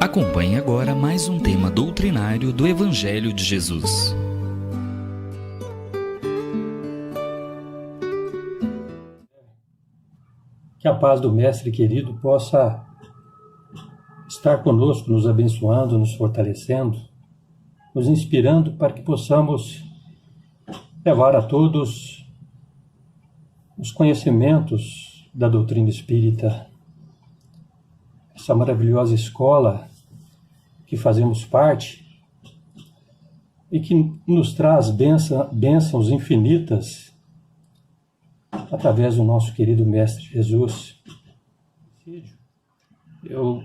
Acompanhe agora mais um tema doutrinário do Evangelho de Jesus. Que a paz do Mestre querido possa estar conosco, nos abençoando, nos fortalecendo, nos inspirando para que possamos levar a todos os conhecimentos da doutrina espírita, essa maravilhosa escola que fazemos parte e que nos traz bênçãos infinitas através do nosso querido Mestre Jesus. Eu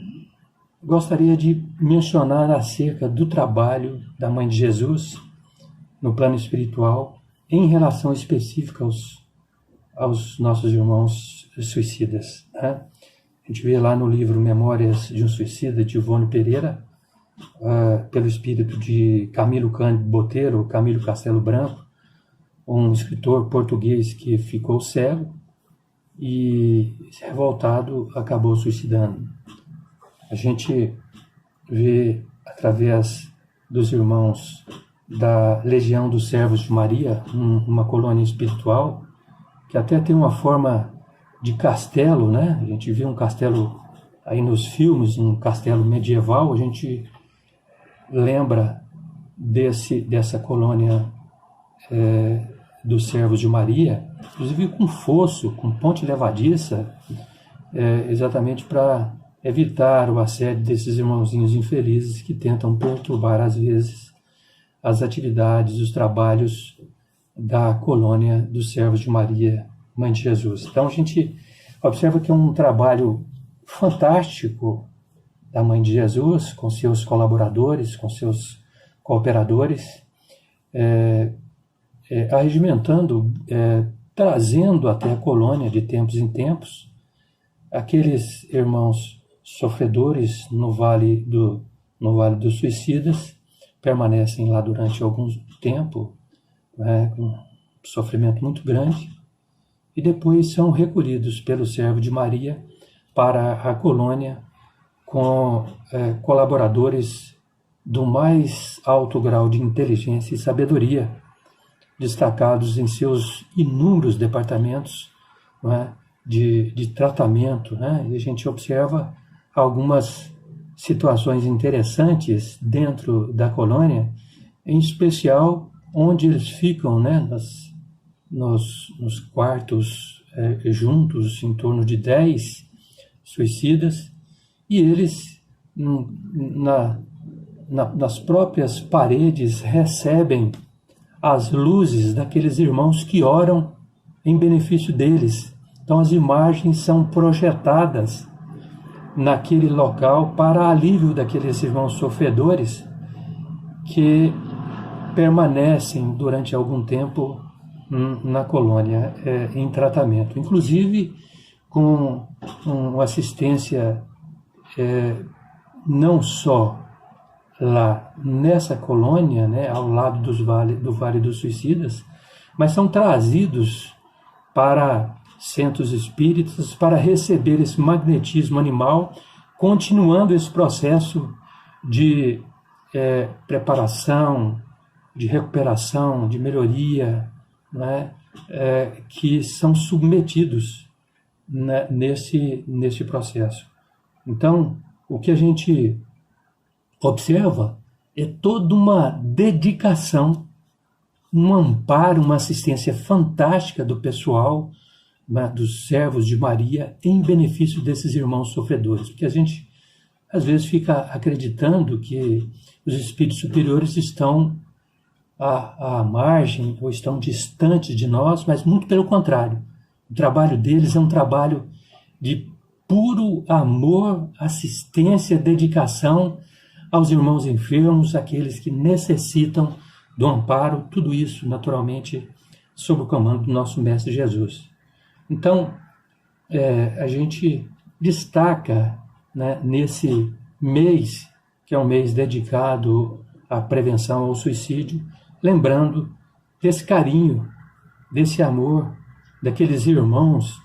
gostaria de mencionar acerca do trabalho da Mãe de Jesus no plano espiritual em relação específica aos nossos irmãos suicidas, né? A gente vê lá no livro Memórias de um Suicida, de Ivone Pereira, pelo espírito de Camilo Cândido Botelho, Camilo Castelo Branco, um escritor português que ficou cego e, revoltado, acabou suicidando. A gente vê, através dos irmãos da Legião dos Servos de Maria, uma colônia espiritual, que até tem uma forma de castelo, né? A gente vê um castelo aí nos filmes, um castelo medieval, a gente lembra dessa colônia dos Servos de Maria, inclusive com fosso, com ponte levadiça, exatamente para evitar o assédio desses irmãozinhos infelizes que tentam perturbar, às vezes, as atividades, os trabalhos da colônia dos Servos de Maria, Mãe de Jesus. Então a gente observa que é um trabalho fantástico da Mãe de Jesus, com seus colaboradores, com seus cooperadores, arregimentando, trazendo até a colônia de tempos em tempos aqueles irmãos sofredores no Vale dos Suicidas, permanecem lá durante algum tempo, com um sofrimento muito grande, e depois são recolhidos pelo Servo de Maria para a colônia com colaboradores do mais alto grau de inteligência e sabedoria, destacados em seus inúmeros departamentos, de tratamento, e a gente observa algumas situações interessantes dentro da colônia, em especial onde eles ficam, nos quartos juntos, em torno de 10 suicidas, e eles, nas próprias paredes, recebem as luzes daqueles irmãos que oram em benefício deles. Então as imagens são projetadas naquele local para alívio daqueles irmãos sofredores que permanecem durante algum tempo na colônia em tratamento, inclusive com uma assistência não só lá nessa colônia, ao lado do Vale dos Suicidas, mas são trazidos para centros espíritas para receber esse magnetismo animal, continuando esse processo de preparação, de recuperação, de melhoria, que são submetidos nesse processo. Então, o que a gente observa é toda uma dedicação, um amparo, uma assistência fantástica do pessoal, dos Servos de Maria, em benefício desses irmãos sofredores. Porque a gente, às vezes, fica acreditando que os espíritos superiores estão à margem ou estão distantes de nós, mas muito pelo contrário. O trabalho deles é um trabalho de puro amor, assistência, dedicação aos irmãos enfermos, aqueles que necessitam do amparo, tudo isso, naturalmente, sob o comando do nosso Mestre Jesus. Então, a gente destaca, nesse mês, que é um mês dedicado à prevenção ao suicídio, lembrando desse carinho, desse amor, daqueles irmãos,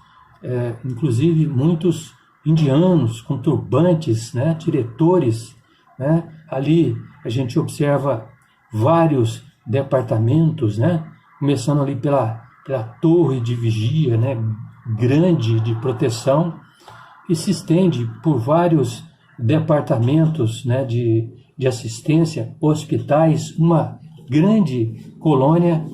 inclusive muitos indianos com turbantes, diretores né? Ali a gente observa vários departamentos, né? Começando ali pela torre de vigia, né? Grande de proteção, e se estende por vários departamentos, né? de assistência, hospitais, uma grande colônia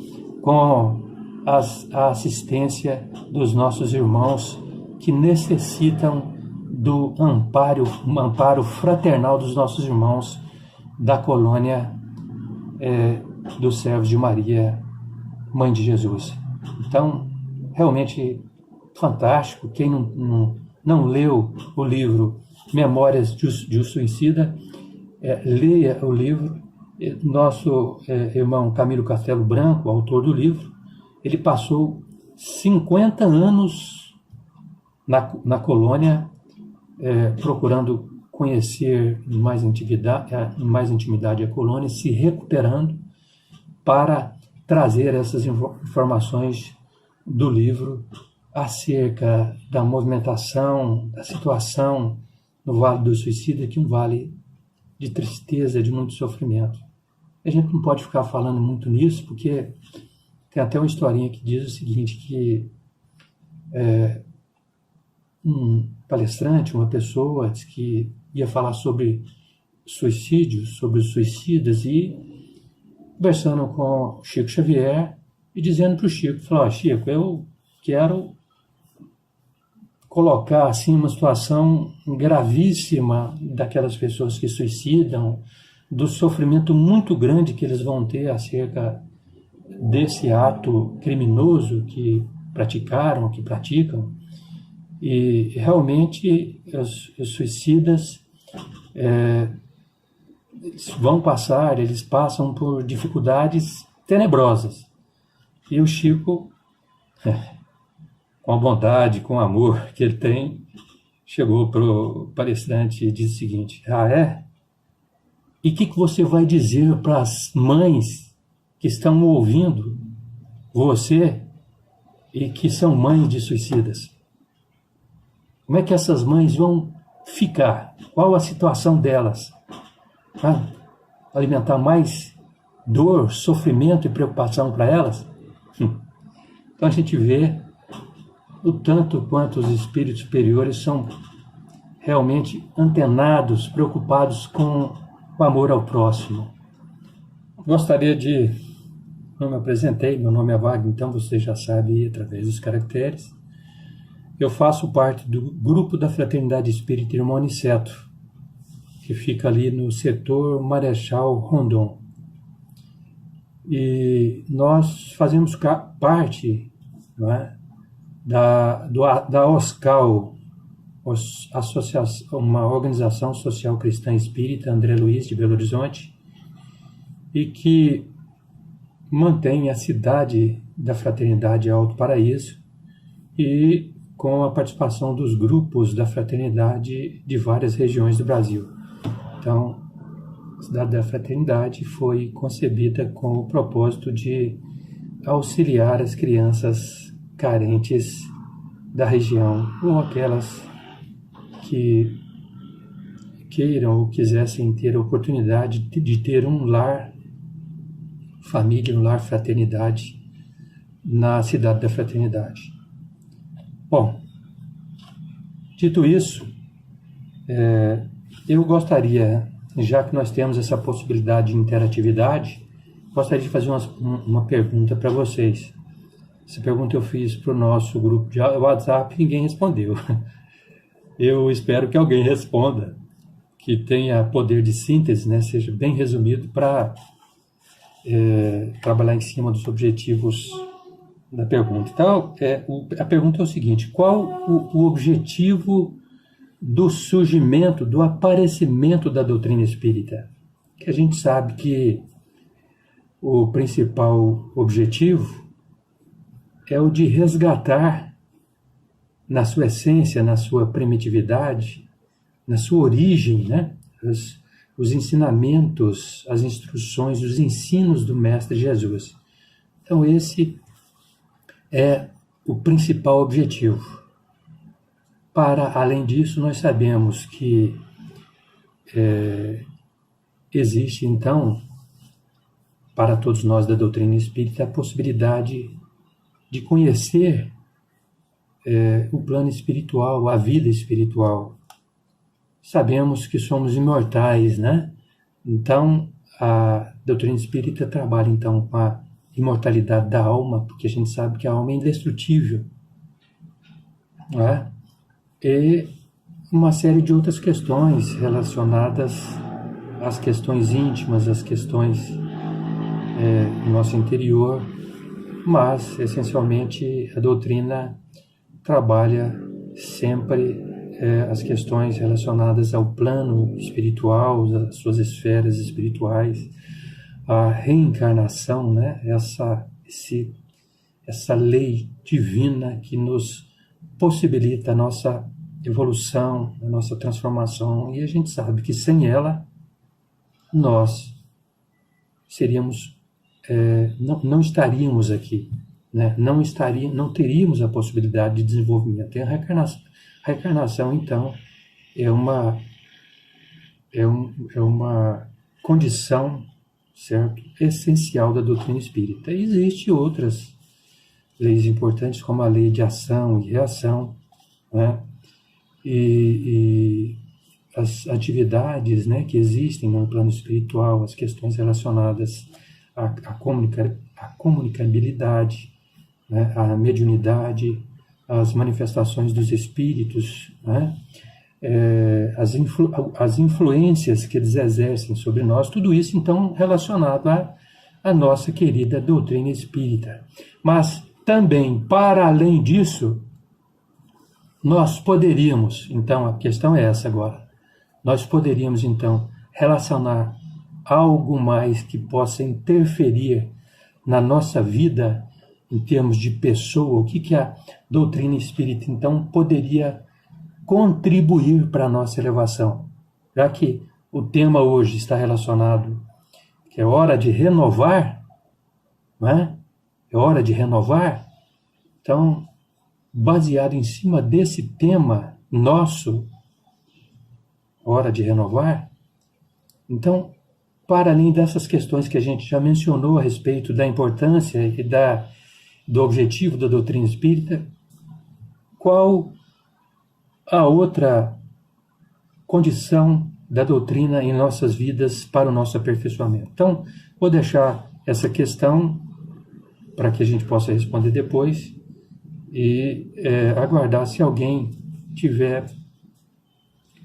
com a assistência dos nossos irmãos que necessitam do um amparo fraternal dos nossos irmãos da colônia dos servos de Maria, Mãe de Jesus. Então, realmente fantástico. Quem não leu o livro Memórias de um Suicida, leia o livro. Nosso irmão Camilo Castelo Branco, autor do livro, ele passou 50 anos na colônia, procurando conhecer em mais intimidade a colônia, se recuperando para trazer essas informações do livro acerca da movimentação, da situação no Vale do Suicida, que é um vale de tristeza, de muito sofrimento. A gente não pode ficar falando muito nisso, porque tem até uma historinha que diz o seguinte, que um palestrante, uma pessoa, disse que ia falar sobre suicídios, sobre os suicidas, e conversando com Chico Xavier e dizendo para o Chico, falou, Chico, eu quero colocar assim uma situação gravíssima daquelas pessoas que suicidam, do sofrimento muito grande que eles vão ter acerca desse ato criminoso que praticaram, que praticam. E realmente os suicidas eles passam por dificuldades tenebrosas. E o Chico, com a bondade, com o amor que ele tem, chegou para o palestrante e disse o seguinte, E o que você vai dizer para as mães que estão ouvindo você e que são mães de suicidas? Como é que essas mães vão ficar? Qual a situação delas? Alimentar mais dor, sofrimento e preocupação para elas? Então a gente vê o tanto quanto os espíritos superiores são realmente antenados, preocupados com o amor ao próximo. Gostaria de... Não me apresentei, meu nome é Wagner, então você já sabe através dos caracteres. Eu faço parte do grupo da Fraternidade Espírita Irmão Aniceto, que fica ali no setor Marechal Rondon. E nós fazemos parte, não é, da OSCAL, uma organização social cristã espírita, André Luiz, de Belo Horizonte, e que mantém a cidade da Fraternidade Alto Paraíso, e com a participação dos grupos da Fraternidade de várias regiões do Brasil. Então, a cidade da Fraternidade foi concebida com o propósito de auxiliar as crianças carentes da região, ou aquelas que queiram ou quisessem ter a oportunidade de ter um lar família, um lar fraternidade na cidade da Fraternidade. Bom, dito isso, eu gostaria, já que nós temos essa possibilidade de interatividade, gostaria de fazer uma pergunta para vocês. Essa pergunta eu fiz para o nosso grupo de WhatsApp e ninguém respondeu. Eu espero que alguém responda, que tenha poder de síntese, né, seja bem resumido para trabalhar em cima dos objetivos da pergunta. Então, a pergunta é o seguinte: qual o objetivo do surgimento, do aparecimento da doutrina espírita? Que a gente sabe que o principal objetivo é o de resgatar, na sua essência, na sua primitividade, na sua origem, né, os ensinamentos, as instruções, os ensinos do Mestre Jesus. Então, esse é o principal objetivo. Além disso, nós sabemos que existe, então, para todos nós da doutrina espírita, a possibilidade de conhecer o plano espiritual, a vida espiritual. Sabemos que somos imortais, né? Então, a doutrina espírita trabalha, então, com a imortalidade da alma, porque a gente sabe que a alma é indestrutível, né? E uma série de outras questões relacionadas às questões íntimas, às questões do nosso interior, mas, essencialmente, a doutrina trabalha sempre as questões relacionadas ao plano espiritual, às suas esferas espirituais, a reencarnação, né? Essa lei divina que nos possibilita a nossa evolução, a nossa transformação, e a gente sabe que sem ela nós seríamos, não estaríamos aqui, né? Não teríamos a possibilidade de desenvolvimento. E a reencarnação, então, é uma condição, certo, essencial da doutrina espírita. E existem outras leis importantes, como a lei de ação e reação, né? E as atividades, né, que existem no plano espiritual, as questões relacionadas à comunicabilidade, né, à mediunidade, as manifestações dos espíritos, né, as influências que eles exercem sobre nós, tudo isso, então, relacionado à nossa querida doutrina espírita. Mas também, para além disso, nós poderíamos, então, a questão é essa agora, nós poderíamos, então, relacionar algo mais que possa interferir na nossa vida em termos de pessoa, o que a doutrina espírita, então, poderia contribuir para a nossa elevação. Já que o tema hoje está relacionado, que é hora de renovar, não é? É hora de renovar. Então, baseado em cima desse tema nosso, hora de renovar, então, para além dessas questões que a gente já mencionou a respeito da importância e do objetivo da doutrina espírita, qual a outra condição da doutrina em nossas vidas para o nosso aperfeiçoamento? Então, vou deixar essa questão para que a gente possa responder depois e aguardar se alguém tiver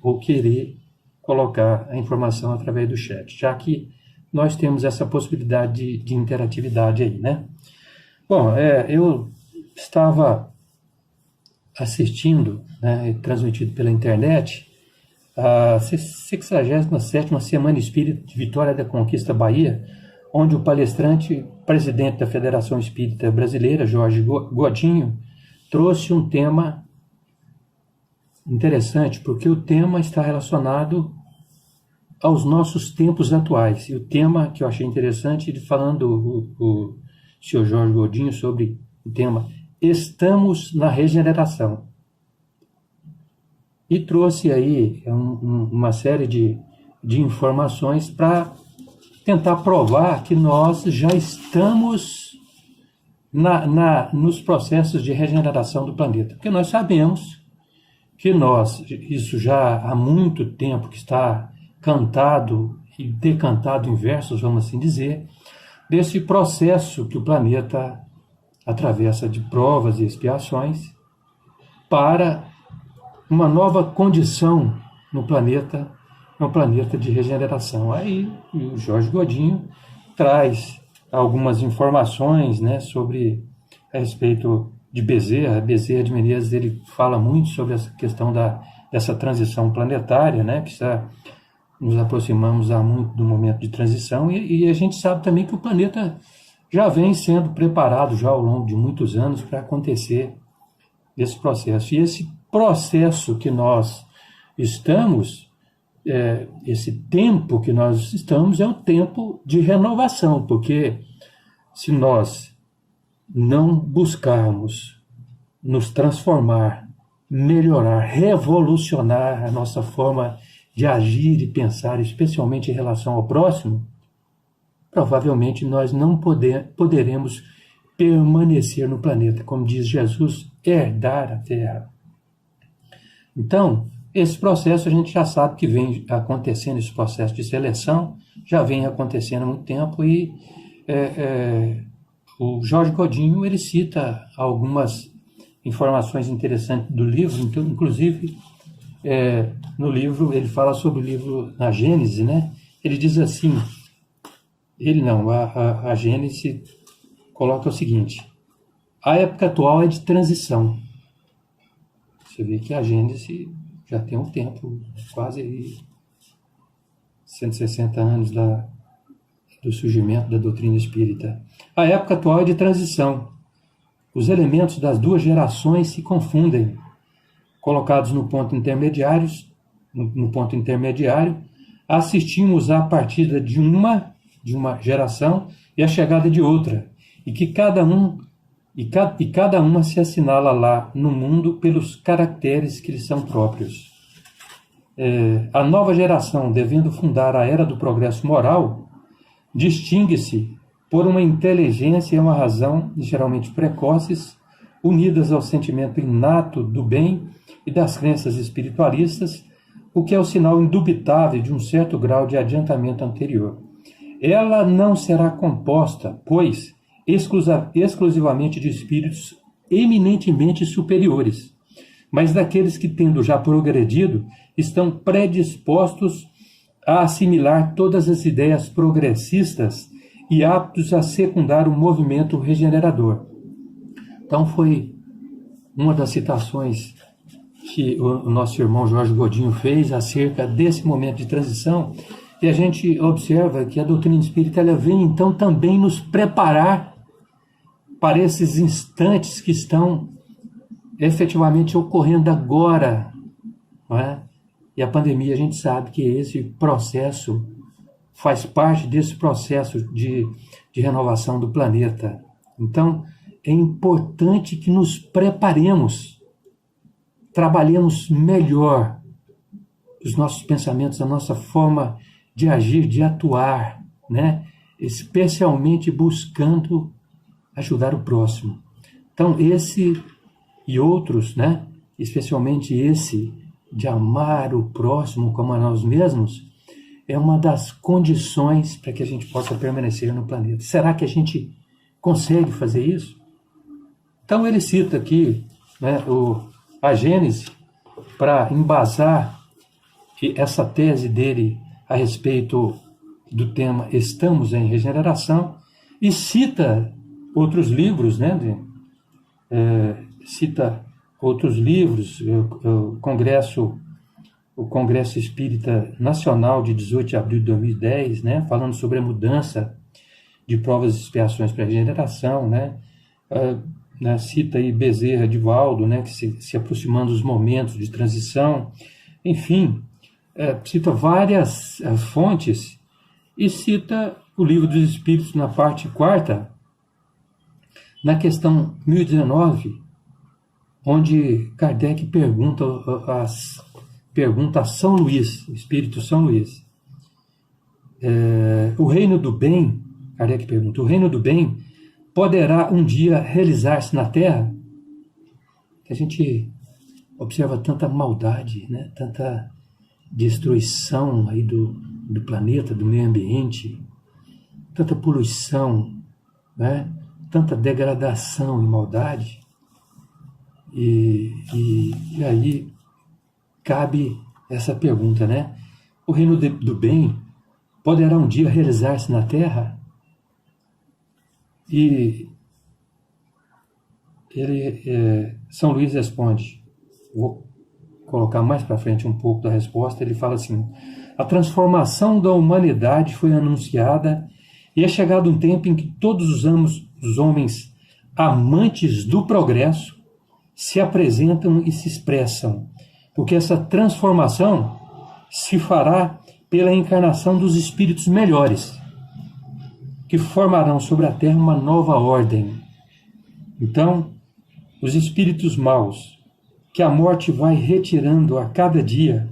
ou querer colocar a informação através do chat, já que nós temos essa possibilidade de interatividade aí, né? Bom, eu estava assistindo, né, transmitido pela internet, a 67ª Semana Espírita de Vitória da Conquista Bahia, onde o palestrante, presidente da Federação Espírita Brasileira, Jorge Godinho, trouxe um tema interessante, porque o tema está relacionado aos nossos tempos atuais. E o tema que eu achei interessante, ele falando o senhor Jorge Godinho sobre o tema Estamos na Regeneração. E trouxe aí uma série de informações para tentar provar que nós já estamos nos processos de regeneração do planeta. Porque nós sabemos que isso já há muito tempo que está cantado e decantado em versos, vamos assim dizer, desse processo que o planeta atravessa de provas e expiações para uma nova condição no planeta, um planeta de regeneração. Aí o Jorge Godinho traz algumas informações, né, a respeito de Bezerra de Menezes. Ele fala muito sobre essa questão dessa transição planetária, né, que nos aproximamos há muito do momento de transição, e a gente sabe também que o planeta já vem sendo preparado já ao longo de muitos anos para acontecer esse processo. E esse processo que nós estamos, esse tempo que nós estamos, é o tempo de renovação, porque se nós não buscarmos nos transformar, melhorar, revolucionar a nossa forma de agir e pensar, especialmente em relação ao próximo, provavelmente nós não poderemos permanecer no planeta, como diz Jesus, herdar a Terra. Então, esse processo a gente já sabe que vem acontecendo, esse processo de seleção já vem acontecendo há muito tempo, e o Jorge Godinho ele cita algumas informações interessantes do livro, então, inclusive no livro ele fala sobre o livro na Gênese, né? Ele diz assim, a Gênese coloca o seguinte: a época atual é de transição. Você vê que a Gênese já tem um tempo, quase 160 anos do surgimento da doutrina espírita. A época atual é de transição. Os elementos das duas gerações se confundem. Colocados no ponto intermediário, assistimos à partida de uma geração e à chegada de outra, e que cada uma se assinala lá no mundo pelos caracteres que lhes são próprios. A nova geração, devendo fundar a era do progresso moral, distingue-se por uma inteligência e uma razão geralmente precoces, unidas ao sentimento inato do bem e das crenças espiritualistas, o que é o sinal indubitável de um certo grau de adiantamento anterior. Ela não será composta, pois, exclusivamente de espíritos eminentemente superiores, mas daqueles que, tendo já progredido, estão predispostos a assimilar todas as ideias progressistas e aptos a secundar o movimento regenerador. Então foi uma das citações que o nosso irmão Jorge Godinho fez acerca desse momento de transição, e a gente observa que a doutrina espírita ela vem então também nos preparar para esses instantes que estão efetivamente ocorrendo agora, não é? E a pandemia, a gente sabe que esse processo faz parte desse processo de renovação do planeta. Então, é importante que nos preparemos, trabalhemos melhor os nossos pensamentos, a nossa forma de agir, de atuar, né? Especialmente buscando ajudar o próximo. Então, esse e outros, né? Especialmente esse de amar o próximo como a nós mesmos, é uma das condições para que a gente possa permanecer no planeta. Será que a gente consegue fazer isso? Então ele cita aqui, né, a Gênese para embasar essa tese dele a respeito do tema Estamos em Regeneração, e cita outros livros, né? Cita outros livros, o Congresso Espírita Nacional de 18 de abril de 2010, né? Falando sobre a mudança de provas e expiações para a regeneração, né? Cita aí Bezerra de Valdo, né? Que se aproximando dos momentos de transição, enfim, cita várias fontes, e cita o Livro dos Espíritos na parte 4ª, na questão 1019, onde Kardec pergunta a São Luís, o Espírito São Luís, o reino do bem, Kardec pergunta, o reino do bem poderá um dia realizar-se na Terra? A gente observa tanta maldade, né? Tanta destruição aí do planeta, do meio ambiente, tanta poluição, né? Tanta degradação e maldade, e aí cabe essa pergunta, né? O reino do bem poderá um dia realizar-se na Terra? E São Luís responde, vou colocar mais para frente um pouco da resposta, ele fala assim: a transformação da humanidade foi anunciada, e é chegado um tempo em que todos os homens amantes do progresso se apresentam e se expressam, porque essa transformação se fará pela encarnação dos espíritos melhores, que formarão sobre a Terra uma nova ordem. Então, os espíritos maus, que a morte vai retirando a cada dia,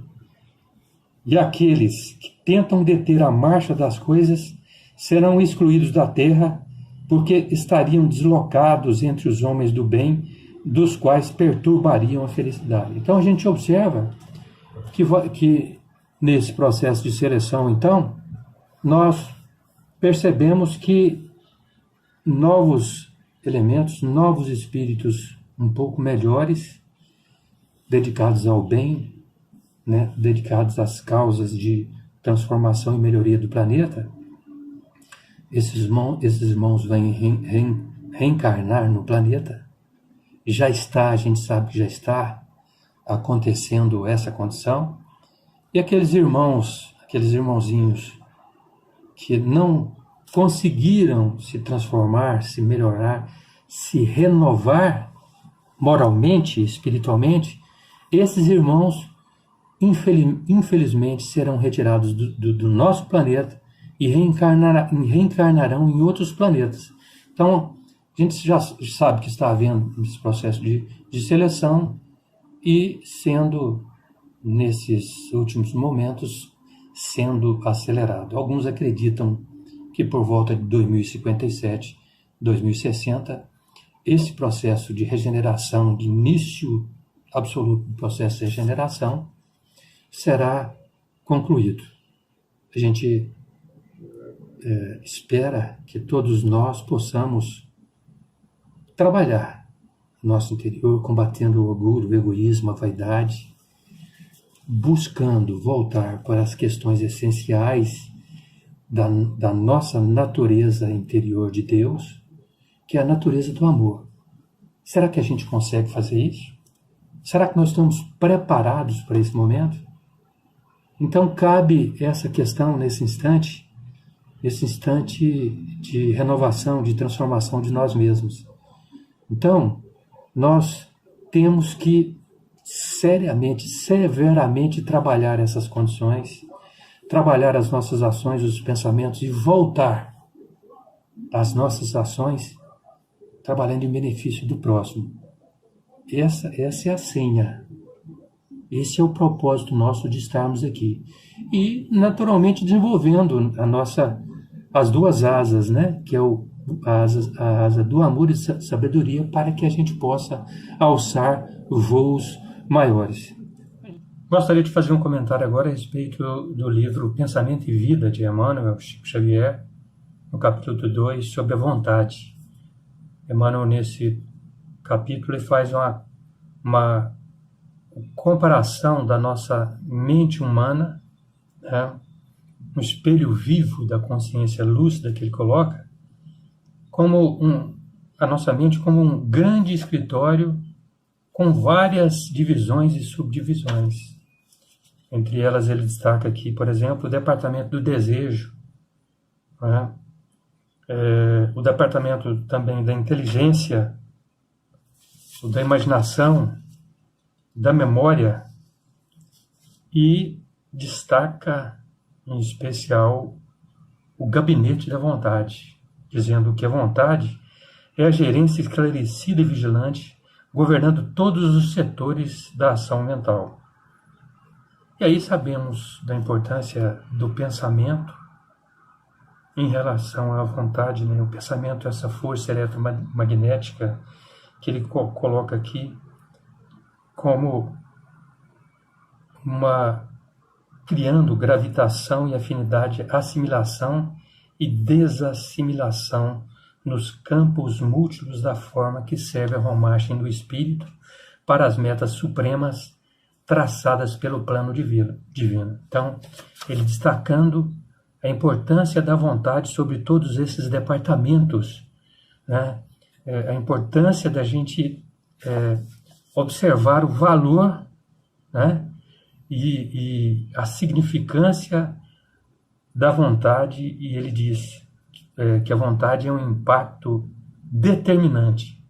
e aqueles que tentam deter a marcha das coisas serão excluídos da terra, porque estariam deslocados entre os homens do bem, dos quais perturbariam a felicidade. Então a gente observa que nesse processo de seleção, então, nós percebemos que novos elementos, novos espíritos um pouco melhores, dedicados ao bem, né, dedicados às causas de transformação e melhoria do planeta, esses irmãos vêm reencarnar no planeta. Já está, a gente sabe que já está acontecendo essa condição. E aqueles irmãozinhos que não conseguiram se transformar, se melhorar, se renovar moralmente, espiritualmente, esses irmãos, infelizmente, serão retirados do nosso planeta e reencarnarão em outros planetas. Então, a gente já sabe que está havendo esse processo de seleção e sendo, nesses últimos momentos, sendo acelerado. Alguns acreditam que por volta de 2057, 2060, esse processo de regeneração, de início absoluto do processo de regeneração, será concluído. A gente espera que todos nós possamos trabalhar no nosso interior, combatendo o orgulho, o egoísmo, a vaidade, buscando voltar para as questões essenciais da nossa natureza interior de Deus, que é a natureza do amor. Será que a gente consegue fazer isso? Será que nós estamos preparados para esse momento? Então cabe essa questão nesse instante de renovação, de transformação de nós mesmos. Então, nós temos que seriamente, severamente trabalhar essas condições, trabalhar as nossas ações, os pensamentos e voltar às nossas ações trabalhando em benefício do próximo. Essa é a senha. Esse é o propósito nosso de estarmos aqui. E, naturalmente, desenvolvendo as duas asas, né? Que é a asa do amor e sabedoria, para que a gente possa alçar voos maiores. Gostaria de fazer um comentário agora a respeito do livro Pensamento e Vida, de Emmanuel Chico Xavier, no capítulo 2, sobre a vontade. Emmanuel, nesse capítulo, ele faz uma comparação da nossa mente humana, né, um espelho vivo da consciência lúcida que ele coloca, como a nossa mente como um grande escritório com várias divisões e subdivisões. Entre elas ele destaca aqui, por exemplo, o departamento do desejo, né, o departamento também da inteligência, o da imaginação, da memória, e destaca em especial o gabinete da vontade, dizendo que a vontade é a gerência esclarecida e vigilante, governando todos os setores da ação mental. E aí sabemos da importância do pensamento em relação à vontade, né? O pensamento é essa força eletromagnética que ele coloca aqui como criando gravitação e afinidade, assimilação e desassimilação nos campos múltiplos da forma que serve a romagem do espírito para as metas supremas traçadas pelo plano divino. Então, ele destacando a importância da vontade sobre todos esses departamentos, né? A importância da gente observar o valor, né? E a significância da vontade, e ele diz que a vontade é um impacto determinante.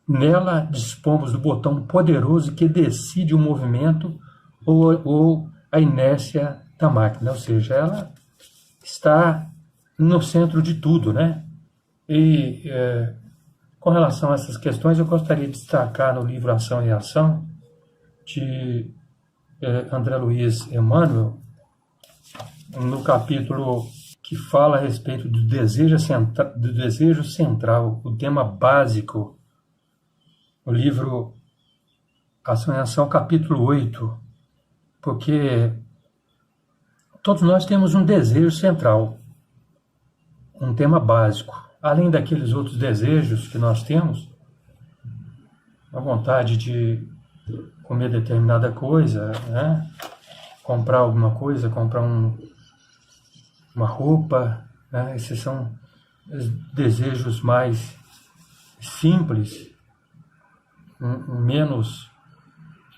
Nela dispomos do botão poderoso que decide o movimento ou a inércia da máquina, ou seja, ela está no centro de tudo, né? E com relação a essas questões, eu gostaria de destacar no livro Ação e Reação de André Luiz Emmanuel, no capítulo que fala a respeito do desejo central, o tema básico, o livro Ação e Ação, capítulo 8, porque todos nós temos um desejo central, um tema básico. Além daqueles outros desejos que nós temos, a vontade de comer determinada coisa, né? Comprar alguma coisa, comprar uma roupa, né? Esses são os desejos mais simples, menos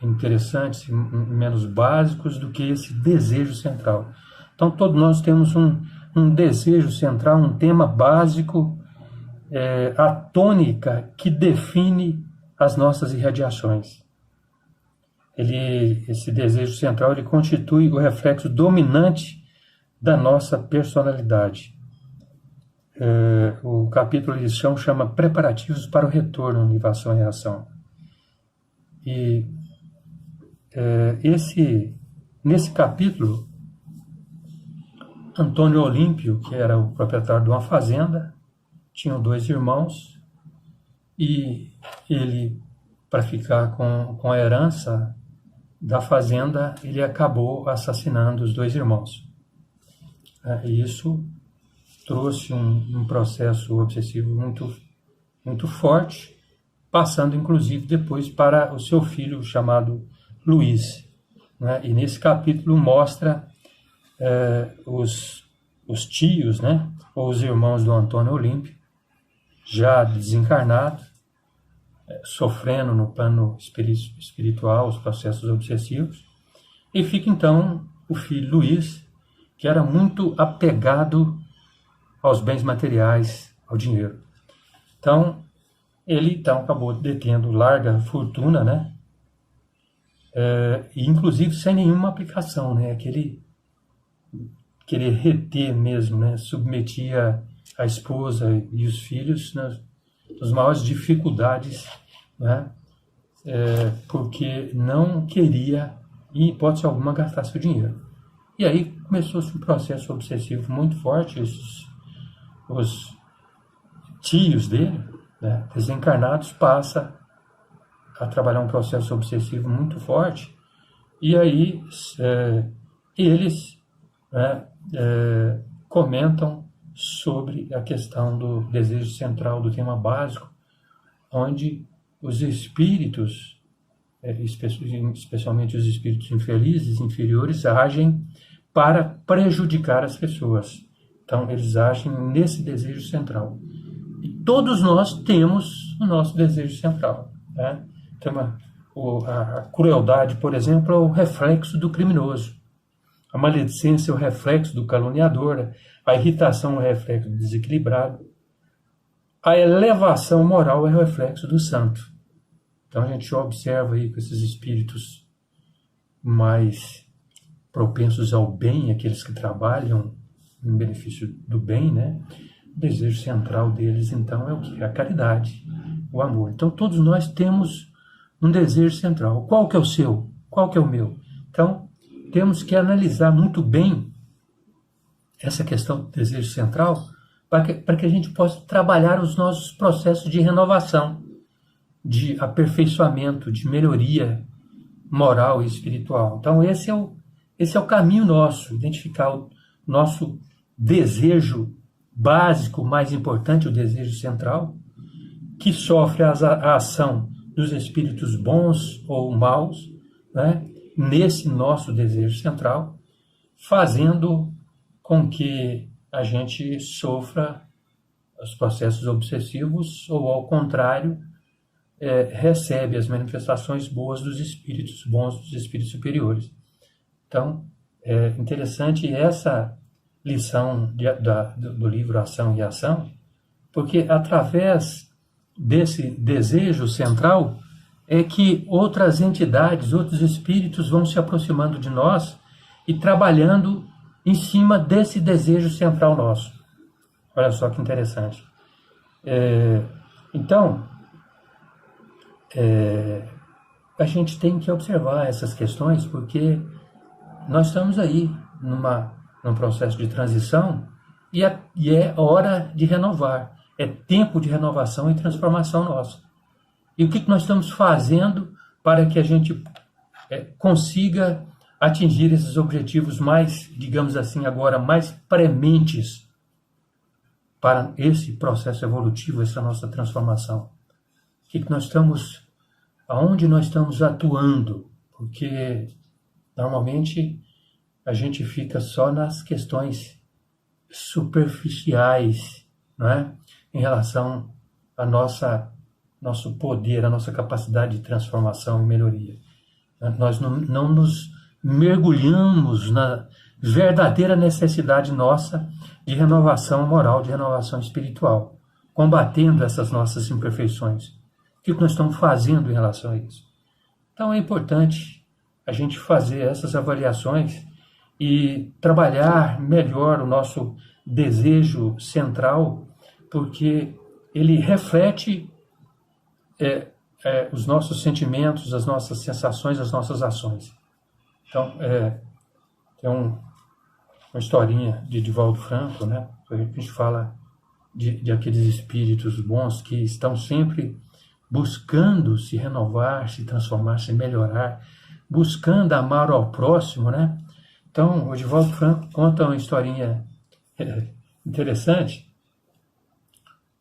interessantes, menos básicos do que esse desejo central. Então, todos nós temos um desejo central, um tema básico, a tônica que define as nossas irradiações. Esse desejo central, ele constitui o reflexo dominante da nossa personalidade. O capítulo de lição chama Preparativos para o Retorno em Ação e Ação. E nesse capítulo, Antônio Olímpio, que era o proprietário de uma fazenda, tinha 2 irmãos, e ele, para ficar com a herança da fazenda, ele acabou assassinando os 2 irmãos. E isso trouxe um processo obsessivo muito, muito forte, passando inclusive depois para o seu filho chamado Luiz. Né? E nesse capítulo mostra os tios, né? Ou os irmãos do Antônio Olímpio, já desencarnados, sofrendo no plano espiritual os processos obsessivos, e fica então o filho Luiz, que era muito apegado aos bens materiais, ao dinheiro. Então, ele acabou detendo larga fortuna, né? E inclusive sem nenhuma aplicação, né? Aquele querer reter mesmo, né? Submetia a esposa e os filhos nas maiores dificuldades, né? Porque não queria, em hipótese alguma, gastar seu dinheiro. E aí começou-se um processo obsessivo muito forte. Os tios dele, né, desencarnados, passam a trabalhar um processo obsessivo muito forte, e aí eles comentam sobre a questão do desejo central, do tema básico, onde os espíritos, especialmente os espíritos infelizes, inferiores, agem para prejudicar as pessoas. Então, eles agem nesse desejo central. E todos nós temos o nosso desejo central. Né? Então, a crueldade, por exemplo, é o reflexo do criminoso. A maledicência é o reflexo do caluniador. A irritação é o reflexo do desequilibrado. A elevação moral é o reflexo do santo. Então, a gente observa aí com esses espíritos mais propensos ao bem, aqueles que trabalham em benefício do bem, né? O desejo central deles, então, é o quê? A caridade, o amor. Então, todos nós temos um desejo central. Qual que é o seu? Qual que é o meu? Então, temos que analisar muito bem essa questão do desejo central para que a gente possa trabalhar os nossos processos de renovação, de aperfeiçoamento, de melhoria moral e espiritual. Então, esse é o caminho nosso, identificar o nosso desejo básico, mais importante, o desejo central, que sofre a ação dos espíritos bons ou maus, né, nesse nosso desejo central, fazendo com que a gente sofra os processos obsessivos ou, ao contrário, recebe as manifestações boas dos espíritos bons, dos espíritos superiores. Então, é interessante essa lição do livro Ação e Ação, porque através desse desejo central é que outras entidades, outros espíritos vão se aproximando de nós e trabalhando em cima desse desejo central nosso. Olha só que interessante. Então, a gente tem que observar essas questões, porque nós estamos aí num processo de transição e é hora de renovar. É tempo de renovação e transformação nossa. E o que nós estamos fazendo para que a gente consiga atingir esses objetivos mais, digamos assim, agora mais prementes para esse processo evolutivo, essa nossa transformação? Aonde nós estamos atuando? Porque normalmente a gente fica só nas questões superficiais, não é? Em relação ao nosso poder, a nossa capacidade de transformação e melhoria. Nós não nos mergulhamos na verdadeira necessidade nossa de renovação moral, de renovação espiritual, combatendo essas nossas imperfeições. O que nós estamos fazendo em relação a isso? Então é importante a gente fazer essas avaliações e trabalhar melhor o nosso desejo central, porque ele reflete os nossos sentimentos, as nossas sensações, as nossas ações. Então, tem uma historinha de Divaldo Franco, né? A gente fala de aqueles espíritos bons que estão sempre buscando se renovar, se transformar, se melhorar, buscando amar ao próximo, né? Então, o Divaldo Franco conta uma historinha interessante.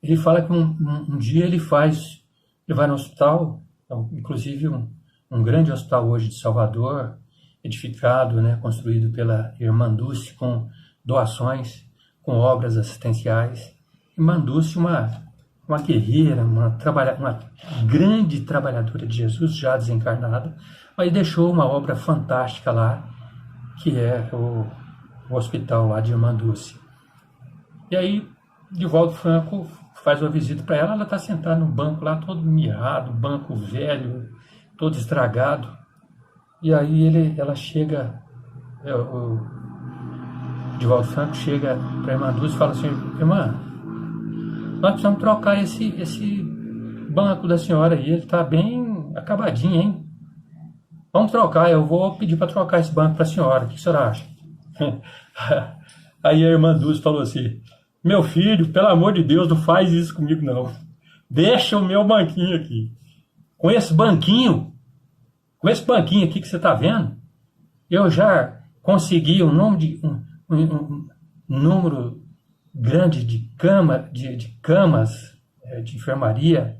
Ele fala que um dia ele vai no hospital, inclusive um grande hospital hoje de Salvador, edificado, né, construído pela Irmã Dulce, com doações, com obras assistenciais. Irmã Dulce, uma guerreira, uma grande trabalhadora de Jesus, já desencarnada, mas deixou uma obra fantástica lá, que é o hospital lá de Irmã Dulce. E aí, Divaldo Franco faz uma visita para ela está sentada no banco lá, todo mirrado, banco velho, todo estragado. E aí ela chega, o Divaldo Franco chega para a Irmã Dulce e fala assim: irmã, nós precisamos trocar esse banco da senhora aí, ele está bem acabadinho, hein? Vamos trocar, eu vou pedir para trocar esse banco para a senhora, o que a senhora acha? Aí a Irmã Dulce falou assim: meu filho, pelo amor de Deus, não faz isso comigo não. Deixa o meu banquinho aqui. Com esse banquinho aqui que você está vendo, eu já consegui um número grande de camas de enfermaria,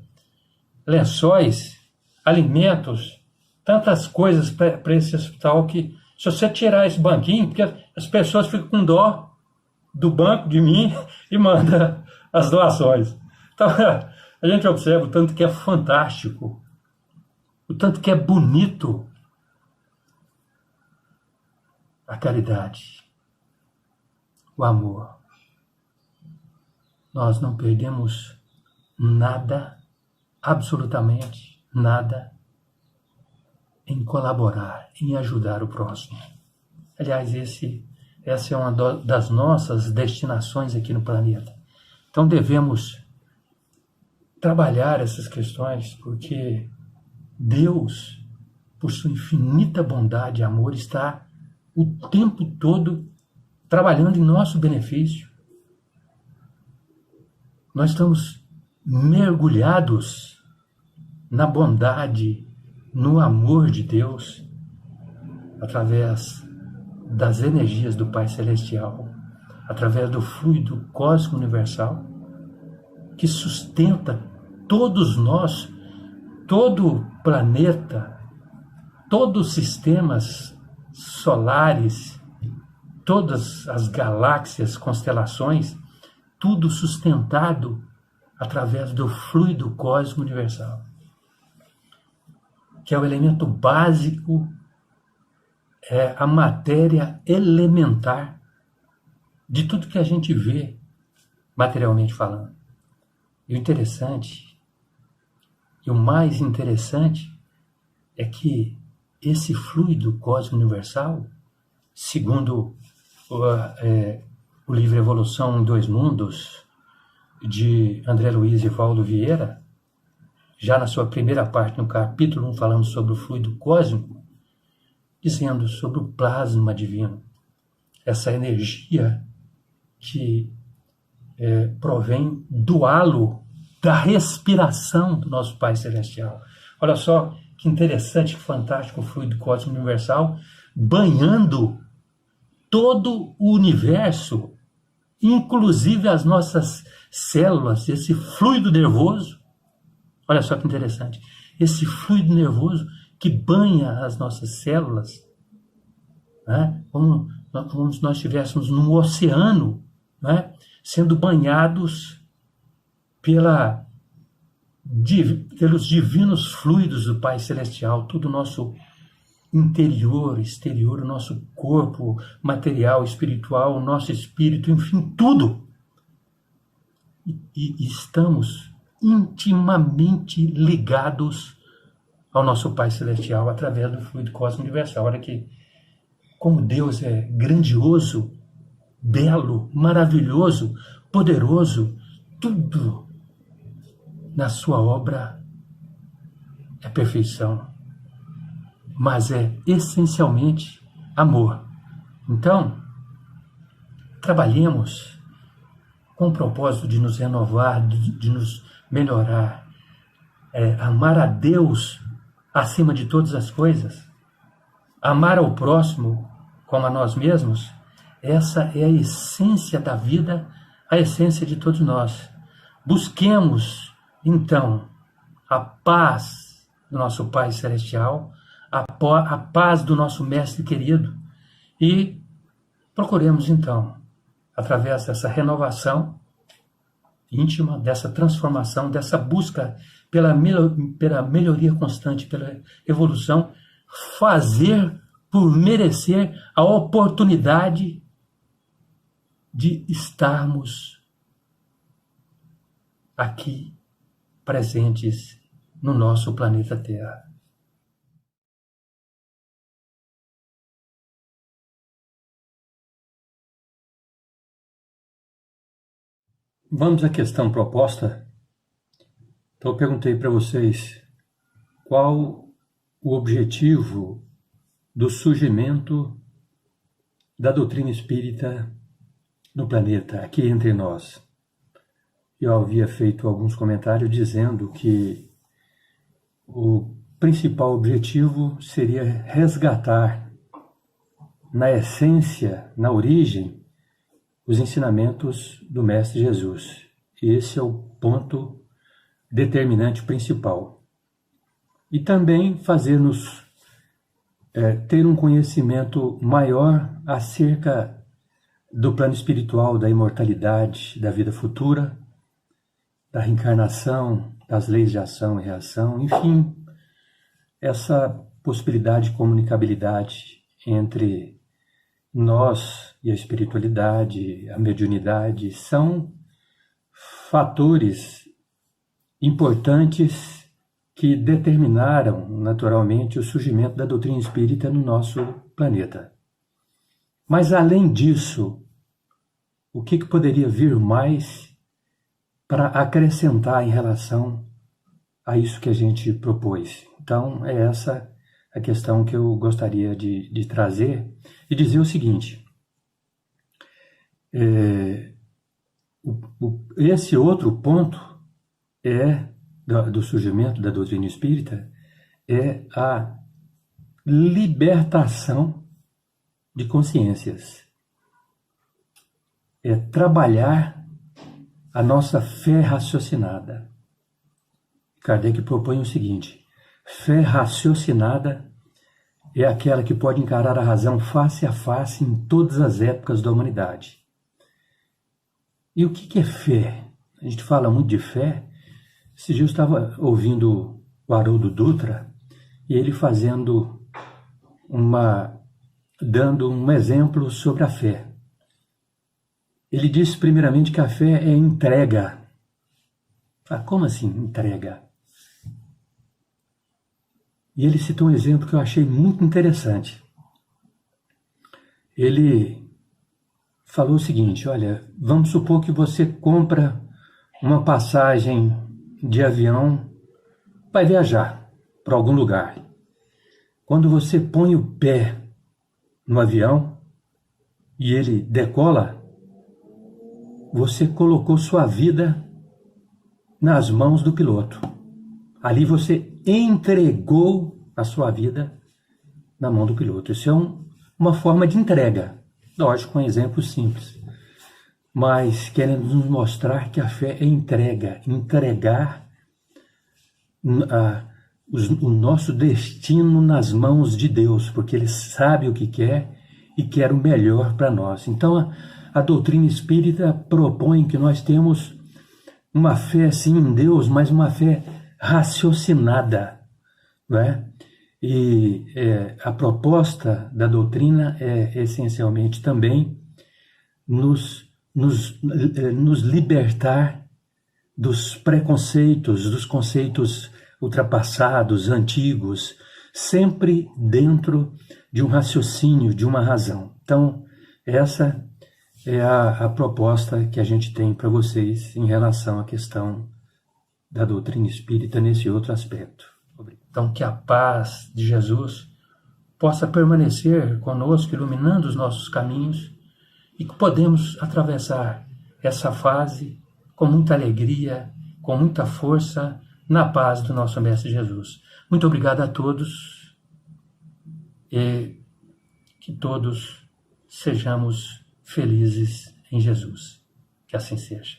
lençóis, alimentos, tantas coisas para esse hospital que, se você tirar esse banquinho, porque as pessoas ficam com dó do banco, de mim, e manda as doações. Então, a gente observa o tanto que é fantástico, o tanto que é bonito a caridade, o amor. Nós não perdemos nada, absolutamente nada, em colaborar, em ajudar o próximo. Aliás, essa é uma das nossas destinações aqui no planeta. Então devemos trabalhar essas questões, porque Deus, por sua infinita bondade e amor, está o tempo todo trabalhando em nosso benefício. Nós estamos mergulhados na bondade, no amor de Deus, através das energias do Pai Celestial, através do fluido cósmico universal, que sustenta todos nós, todo o planeta, todos os sistemas solares, todas as galáxias, constelações, tudo sustentado através do fluido cósmico universal, que é o elemento básico, é a matéria elementar de tudo que a gente vê, materialmente falando. E o interessante, e o mais interessante, é que esse fluido cósmico universal, segundo o livro Evolução em Dois Mundos, de André Luiz e Valdo Vieira, já na sua primeira parte, no capítulo 1, falando sobre o fluido cósmico, dizendo sobre o plasma divino, essa energia que provém do halo da respiração do nosso Pai Celestial. Olha só que interessante, que fantástico o fluido cósmico universal, banhando todo o universo, inclusive as nossas células, esse fluido nervoso. Olha só que interessante, esse fluido nervoso que banha as nossas células, né? Como se nós estivéssemos num oceano, né? Sendo banhados pelos divinos fluidos do Pai Celestial, todo o nosso interior, exterior, o nosso corpo material, espiritual, o nosso espírito, enfim, tudo. E estamos intimamente ligados ao nosso Pai Celestial através do fluido cósmico universal. Olha que como Deus é grandioso, belo, maravilhoso, poderoso, tudo na sua obra é perfeição, mas é essencialmente amor. Então, trabalhemos com o propósito de nos renovar, de nos melhorar, amar a Deus acima de todas as coisas, amar ao próximo como a nós mesmos. Essa é a essência da vida, a essência de todos nós. Busquemos, então, a paz do nosso Pai Celestial, a paz do nosso Mestre querido, e procuremos, então, através dessa renovação íntima, dessa transformação, dessa busca pela melhoria constante, pela evolução, fazer por merecer a oportunidade de estarmos aqui presentes no nosso planeta Terra. Vamos à questão proposta. Então eu perguntei para vocês qual o objetivo do surgimento da doutrina espírita no planeta, aqui entre nós. Eu havia feito alguns comentários dizendo que o principal objetivo seria resgatar na essência, na origem, os ensinamentos do Mestre Jesus. Esse é o ponto determinante principal. E também fazer-nos ter um conhecimento maior acerca do plano espiritual, da imortalidade, da vida futura, da reencarnação, das leis de ação e reação, enfim, essa possibilidade de comunicabilidade entre nós e a espiritualidade, a mediunidade, são fatores importantes que determinaram naturalmente o surgimento da doutrina espírita no nosso planeta. Mas além disso, o que poderia vir mais para acrescentar em relação a isso que a gente propôs? Então, é essa a questão que eu gostaria de trazer e dizer o seguinte. Esse outro ponto do surgimento da doutrina espírita é a libertação de consciências. É trabalhar a nossa fé raciocinada. Kardec propõe o seguinte: fé raciocinada é aquela que pode encarar a razão face a face em todas as épocas da humanidade. E o que é fé? A gente fala muito de fé. Esse dia eu estava ouvindo o Haroldo Dutra e ele dando um exemplo sobre a fé. Ele disse primeiramente que a fé é entrega. Como assim entrega? E ele citou um exemplo que eu achei muito interessante. Ele falou o seguinte: olha, vamos supor que você compra uma passagem de avião vai viajar para algum lugar. Quando você põe o pé no avião e ele decola, você colocou sua vida nas mãos do piloto. Ali você entregou a sua vida na mão do piloto. Isso é uma forma de entrega. Lógico, um exemplo simples. Mas querendo nos mostrar que a fé é entrega. Entregar o nosso destino nas mãos de Deus, porque Ele sabe o que quer e quer o melhor para nós. Então, a doutrina espírita propõe que nós temos uma fé, sim, em Deus, mas uma fé raciocinada, não é? E a proposta da doutrina é, essencialmente, também nos libertar dos preconceitos, dos conceitos ultrapassados, antigos, sempre dentro de um raciocínio, de uma razão. Então, essa é a proposta que a gente tem para vocês em relação à questão da doutrina espírita nesse outro aspecto. Então, que a paz de Jesus possa permanecer conosco, iluminando os nossos caminhos, e que podemos atravessar essa fase com muita alegria, com muita força, na paz do nosso Mestre Jesus. Muito obrigado a todos e que todos sejamos felizes em Jesus. Que assim seja.